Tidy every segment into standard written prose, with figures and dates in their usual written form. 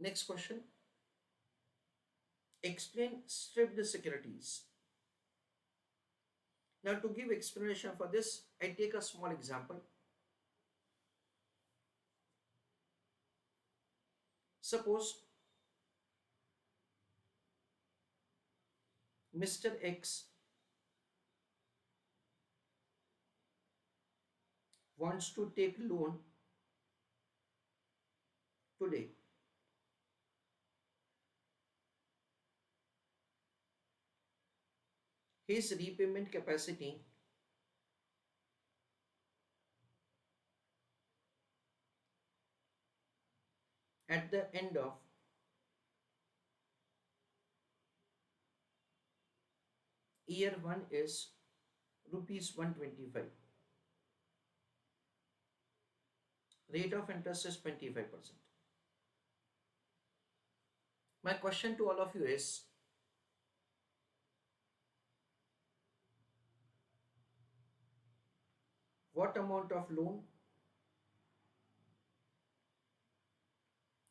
Next question. Explain stripped securities. Now to give explanation for this, I take a small example. Suppose Mr. X wants to take loan today. His repayment capacity at the end of year 1 is rupees 125. Rate of interest is 25%. My question to all of you is, what amount of loan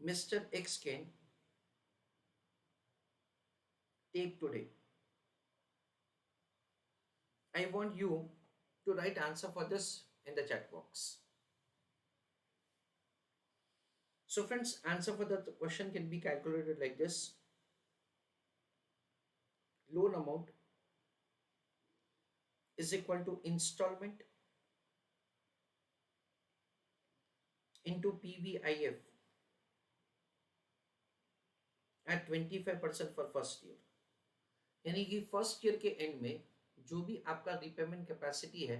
Mr. X can take today? I want you to write answer for this in the chat box. So friends, answer for the question can be calculated like this. Loan amount is equal to installment into PVIF at 25% for first year, यानी कि first year के and में जो भी आपका repayment capacity है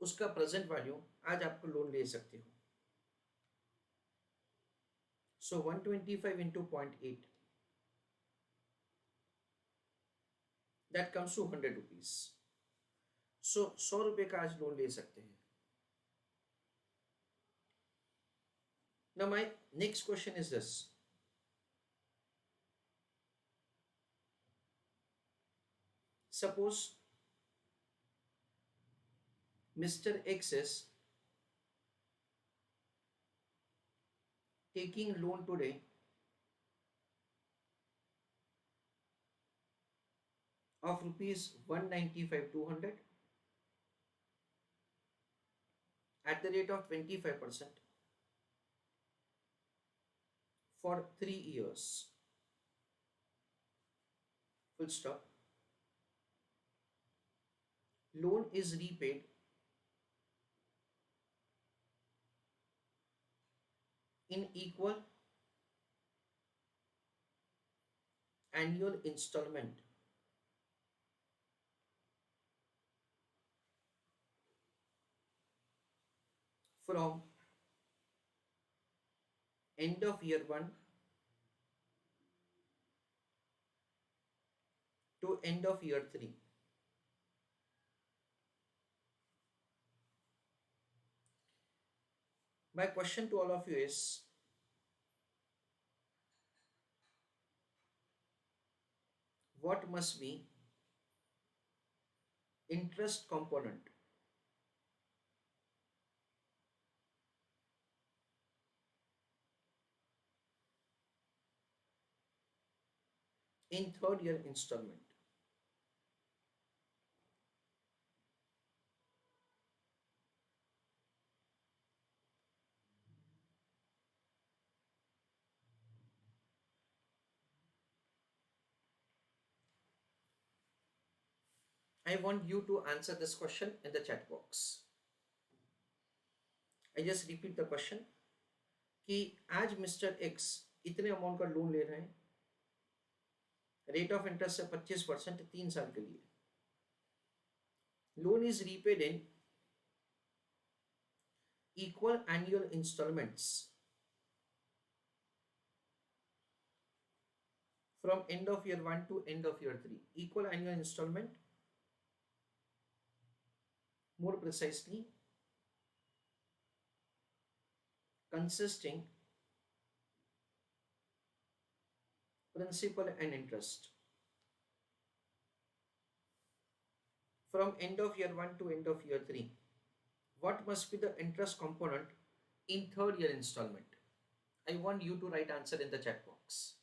उसका present value आज आपको लोन ले सकते हो. So 125 into 0.8 that comes to 100 rupees. So 100 रुपये का आज लोन ले सकते हैं. Now my next question is this. Suppose Mr. X is taking loan today of rupees 195 200 at the rate of 25% for 3 years. Full stop. Loan is repaid in equal annual installment from end of year 1 to end of year 3. My question to all of you is, what must be interest component in third year installment? I want you to answer this question in the chat box. I just repeat the question कि आज mister x इतने amount का loan ले रहे हैं, rate of interest है 25% 3 साल के लिए. Loan is repaid in equal annual installments from end of year 1 to end of year 3. Equal annual installment, more precisely consisting principal and interest from end of year 1 to end of year 3. What must be the interest component in third year installment? I want you to write answer in the chat box.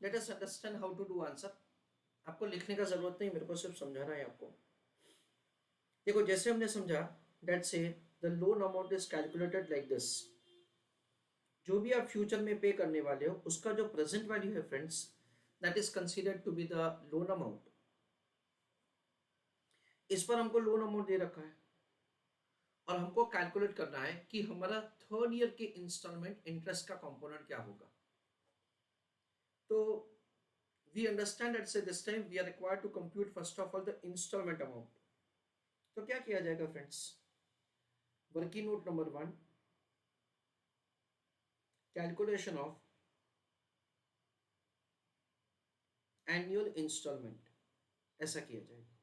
Let us understand how to do answer. आपको लिखने का जरूरत नहीं, मेरे को सिर्फ समझाना है आपको. देखो जैसे हमने समझा, डेट से the loan amount is calculated like this. जो भी आप फ्यूचर में पे करने वाले हो उसका जो प्रेजेंट वैल्यू है friends, that is considered to be the loan amount. इस पर हमको लोन अमाउंट दे रखा है और हमको कैलकुलेट करना है कि हमारा थर्ड ईयर के इंस्टॉलमेंट इंटरेस्ट का कंपोनेंट क्या होगा. तो we understand that say this time we are required to compute first of all the installment amount. तो क्या किया जाएगा friends, working note number 1, calculation of annual installment, ऐसा किया जाएगा.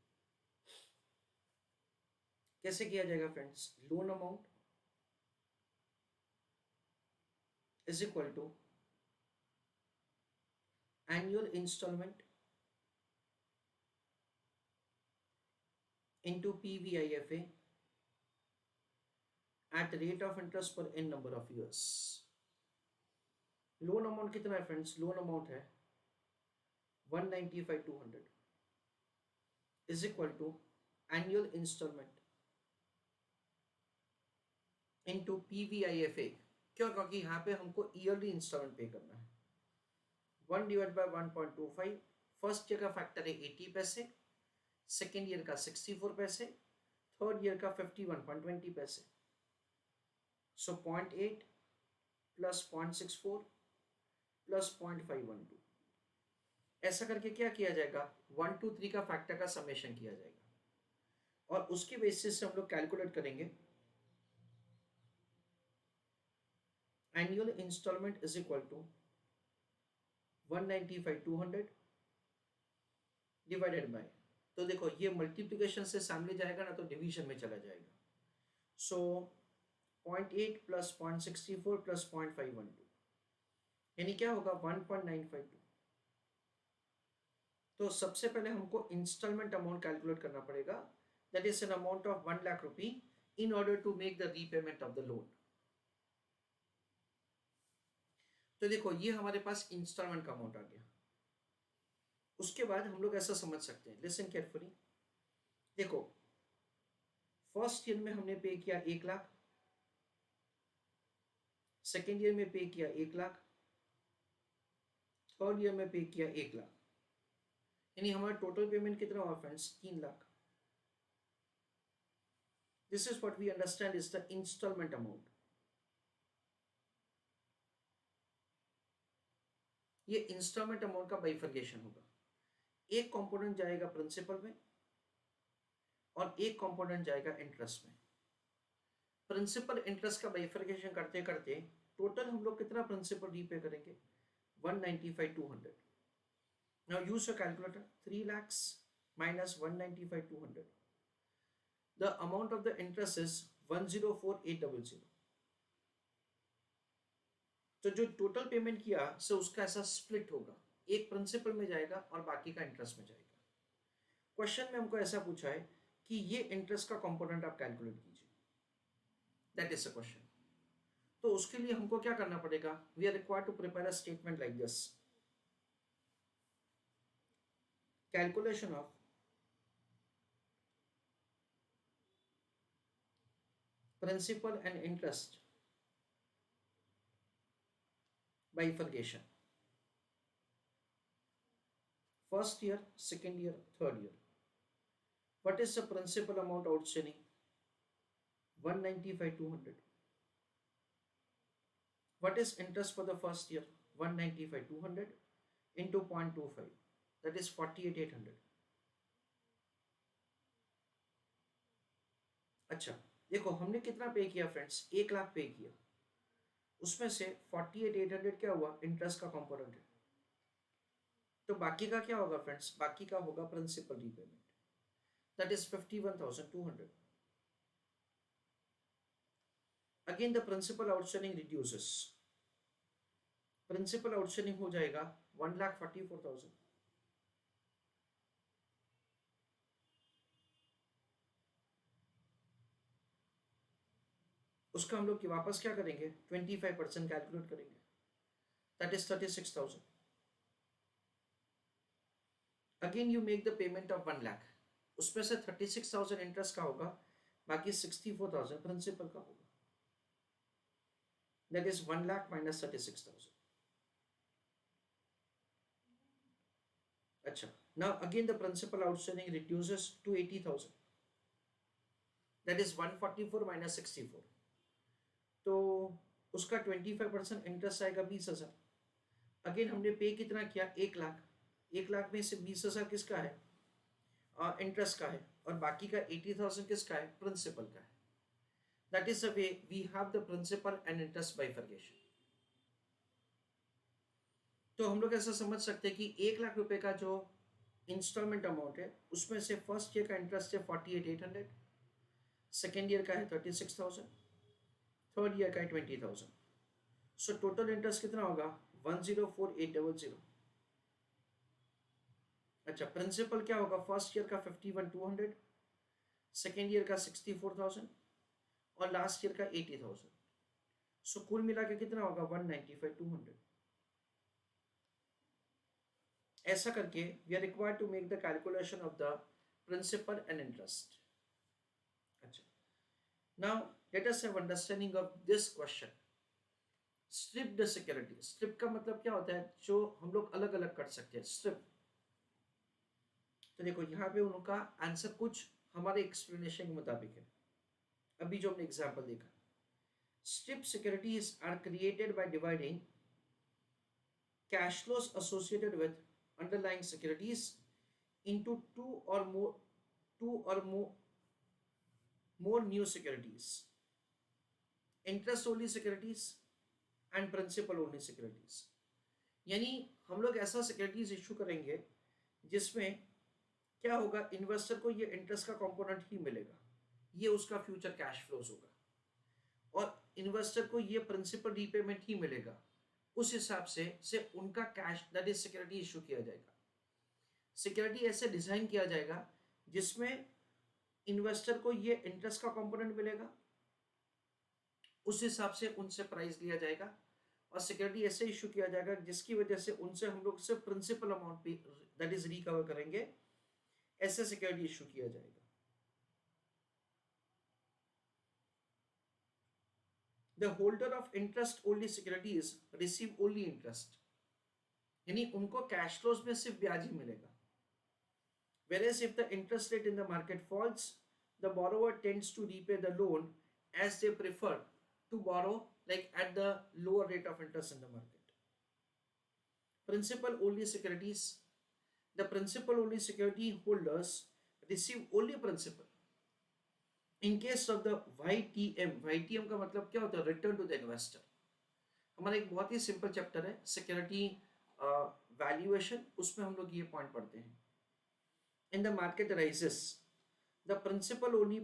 कैसे किया जाएगा friends, loan amount is equal to annual installment into PVIFA at rate of interest per n number of years. Loan amount कितना है फ्रेंड्स, लोन अमाउंट है 195,200 is equal to annual installment into PVIFA. क्यों, क्योंकि यहाँ पे हमको yearly instalment पे करना है. 1 डिवाइड बाय 1.25. फर्स्ट ईयर का फैक्टर है 80 पैसे, सेकेंड ईयर का 64 पैसे, थर्ड ईयर का 51.20 पैसे. सो 0.8 प्लस 0.64 प्लस 0.512, ऐसा करके क्या किया जाएगा, 1 2 3 का फैक्टर का समेशन किया जाएगा और उसके बेसिस से हम लोग कैलकुलेट करेंगे annual installment is equal to 195,200 divided by, तो देखो ये मल्टीप्लिकेशन से सामने जाएगा ना तो डिवीजन में चला जाएगा. सो 0.8 प्लस 0.64 प्लस 0.512 यानी क्या होगा 1.952. तो सबसे पहले हमको इंस्टॉलमेंट अमाउंट कैलकुलेट करना पड़ेगा, that is an amount of 1 lakh rupee in order to make the repayment of the loan. तो देखो ये हमारे पास इंस्टॉलमेंट का अमाउंट आ गया. उसके बाद हम लोग ऐसा समझ सकते हैं, लिसन केयरफुली. देखो फर्स्ट ईयर में हमने पे किया 1 लाख, सेकेंड ईयर में पे किया 1 लाख, थर्ड ईयर में पे किया 1 लाख, यानी हमारा टोटल पेमेंट कितना हुआ friends, 3 lakh. This is what we understand is the installment amount. ये इंस्टॉलमेंट अमाउंट का बाइफर्केशन होगा. एक कंपोनेंट जाएगा प्रिंसिपल में और एक कंपोनेंट जाएगा इंटरेस्ट में. प्रिंसिपल इंटरेस्ट का बाइफर्केशन करते करते टोटल हम लोग कितना प्रिंसिपल रीपे करेंगे, 195,200. Now use your calculator. 3 lakhs minus 195,200. The amount of the interest is 104,800. तो जो टोटल पेमेंट किया से उसका ऐसा स्प्लिट होगा, एक प्रिंसिपल में जाएगा और बाकी का इंटरेस्ट में जाएगा. क्वेश्चन में हमको ऐसा पूछा है कि ये इंटरेस्ट का कंपोनेंट आप कैलकुलेट कीजिए, दैट इज अ क्वेश्चन. तो उसके लिए हमको क्या करना पड़ेगा, we are required to prepare a statement like this. Calculation of principal and interest bifurcation. First year, second year, third year. What is the principal amount outstanding? 195,200. What is interest for the first year? 195,200 into 0.25. That is 48,800. अच्छा देखो हमने कितना पे किया friends, 1 lakh पे किया. उसमें से 48,800 क्या हुआ, इंटरेस्ट का कंपोनेंट है. तो बाकी का क्या होगा फ्रेंड्स, बाकी का होगा principal repayment, that is 51,200. Again the principal outstanding reduces. Principal outstanding हो जाएगा 1,44,000. उसका हम लोग वापस क्या करेंगे, 25% कैलकुलेट करेंगे, that is 36,000. Again you make the payment of 1 lakh, उसमें से 36,000 इंटरेस्ट का होगा, बाकी 64,000 प्रिंसिपल का होगा. That is 1 lakh minus 36,000. अच्छा, now again the principal outstanding reduces to 80,000. That is 144 minus 64. तो उसका 25% इंटरेस्ट आएगा 20,000. अगेन हमने पे कितना किया, 1 लाख. 1 लाख में से 20,000 किसका है, इंटरेस्ट का है, और बाकी का 80,000 किसका है, प्रिंसिपल का है. That is the way we have the principal and interest bifurcation. तो हम लोग ऐसा समझ सकते हैं कि 1 लाख रुपए का जो इंस्टॉलमेंट अमाउंट है, उसमें से फर्स्ट ईयर का इंटरेस्ट है 48,800, सेकेंड ईयर का है 36,000, थर्ड ईयर का है 20,000. सो टोटल इंटरेस्ट कितना होगा, 104800. अच्छा, प्रिंसिपल क्या होगा, फर्स्ट ईयर का 51,200, सेकेंड ईयर का 64,000 और लास्ट ईयर का 80,000. सो कुल मिला के कितना होगा, 195,200. ऐसा करके we are required to make the calculation of the principal and interest. अच्छा, now let us have understanding of this question. Stripped security, strip का मतलब क्या होता है, जो हम लोग अलग अलग कर सकते हैं, स्ट्रिप. तो देखो यहाँ पे उनका आंसर कुछ हमारे एक्सप्लेनेशन के मुताबिक है, अभी जो हमने एग्जांपल देखा. Strip securities are created by dividing cash flows associated with underlying securities into two or more new securities, interest only securities and principal only securities. यानी हम लोग ऐसा सिक्योरिटीज इशू करेंगे जिसमें क्या होगा, इन्वेस्टर को ये इंटरेस्ट का कंपोनेंट ही मिलेगा, ये उसका फ्यूचर कैश फ्लोज होगा, और इन्वेस्टर को ये प्रिंसिपल रीपेमेंट ही मिलेगा. उस हिसाब से उनका cash that is security issue किया जाएगा. सिक्योरिटी ऐसे डिजाइन किया जाएगा जिसमें इन्वेस्टर को ये इंटरेस्ट का कंपोनेंट मिलेगा, उस हिसाब से उनसे प्राइस लिया जाएगा, और सिक्योरिटी ऐसे इशू किया जाएगा जिसकी वजह से उनसे हम लोग सिर्फ प्रिंसिपल अमाउंट भी दैट इज रिकवर करेंगे. ऐसे सिक्योरिटी इशू किया जाएगा. The holder of interest only securities receive only interest, यानी उनको कैश फ्लोज में सिर्फ ब्याज ही मिलेगा. Whereas if the interest rate in the market falls, the borrower tends to repay the loan as they prefer to borrow like at the lower rate of interest in the market. Principal only securities, the principal only security holders receive only principal. In case of the YTM का मतलब क्या होता है, return to the investor. हमारा एक बहुत ही simple chapter है security valuation, उसमें हम लोग ये पॉइंट पढ़ते हैं. In the market rises, the principal only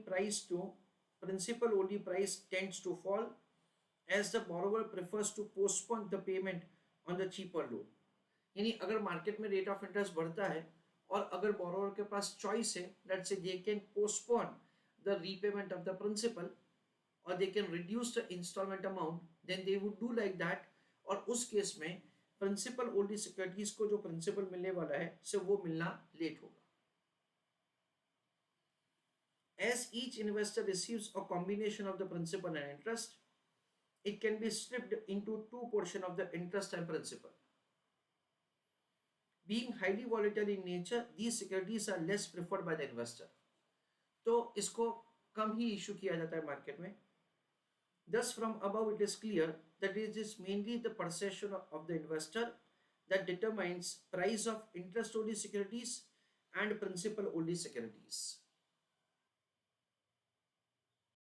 price tends to fall as the borrower prefers to postpone the payment on the cheaper loan. यानी अगर मार्केट में रेट ऑफ इंटरेस्ट बढ़ता है और अगर बोरोवर के पास चॉइस है, let's say they can postpone the repayment of the principal or they can reduce the installment amount, then they would do like that. और उस केस में प्रिंसिपल ओनली सिक्योरिटीज को जो प्रिंसिपल मिलने वाला है से वो मिलना लेट होगा. As each investor receives a combination of the principal and interest, it can be stripped into two portions of the interest and principal. Being highly volatile in nature, these securities are less preferred by the investor. तो इसको कम ही issue किया जाता है market में. Thus from above it is clear that it is mainly the perception of the investor that determines price of interest only securities and principal only securities.